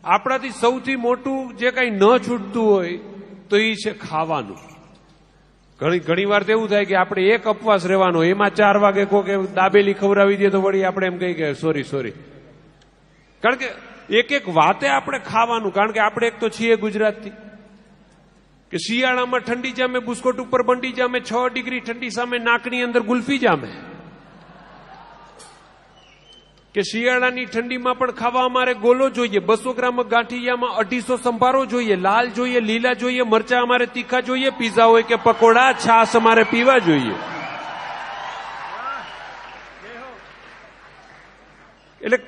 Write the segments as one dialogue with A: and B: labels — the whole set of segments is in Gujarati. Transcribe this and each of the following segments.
A: આપણાથી સૌથી મોટું જે કંઈ ન છૂટતું હોય તો એ છે ખાવાનું. ઘણી વાર તો એવું થાય કે આપણે એક ઉપવાસ રહેવાનો, એમાં 4 વાગે કોક દાબેલી ખવડાવી દે તો વળી આપણે એમ કહી કે સોરી. કારણ કે એક વાતે આપણે ખાવાનું, કારણ કે આપણે એક તો છીએ ગુજરાતથી, કે શિયાળામાં ઠંડી જામે, બુસ્કોટ ઉપર બંડી જામે, 6 ડિગ્રી ઠંડી સામે નાકની અંદર ગુલ્ફી જામે. કે શિયાળાની ઠંડીમાં પણ ખાવા અમારે ગોલો જોઈએ, 200 ગ્રામ ગાંઠિયામાં 250 સંભારો જોઈએ, લાલ જોઈએ, લીલા જોઈએ, મરચા અમારે તીખા જોઈએ, પીઝા હોય કે પકોડા, છાશ અમારે પીવા જોઈએ. એટલે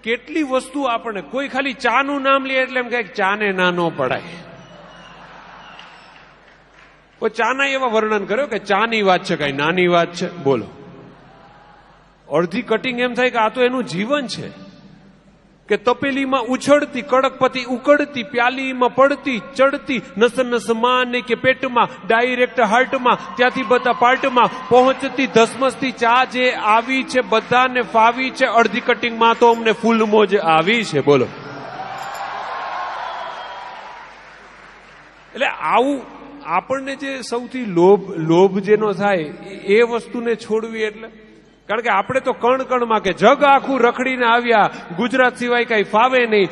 A: કેટલી વસ્તુ આપણને, કોઈ ખાલી ચા નું નામ લે એટલે એમ કહે ચા ને ના નો પડાય. ચાના એવા વર્ણન કર્યો કે ચાની વાત છે, કઈ નાની વાત છે. બોલો, અડધી કટિંગ એમ થાય કે આ તો એનું જીવન છે. કે તપેલીમાં ઉછળતી, કડકપતિ ઉકળતી, પ્યાલીમાં પડતી ચડતી, નસ ને કે પેટમાં, ડાયરેક્ટ હાર્ટમાં, ત્યાંથી બધા પાર્ટમાં પહોંચતી ધસમસતી ચા જે આવી છે બધાને ફાવી છે. અડધી કટિંગમાં તો અમને ફૂલ મોજ આવી છે. બોલો, એટલે આવું આપણને જે સૌથી લોભ જેનો થાય એ વસ્તુને છોડવી. એટલે કારણ કે આપણે તો કણ કણમાં, કે જગ આખું રખડીને આવ્યા, ગુજરાત સિવાય કઈ ફાવે નહીં.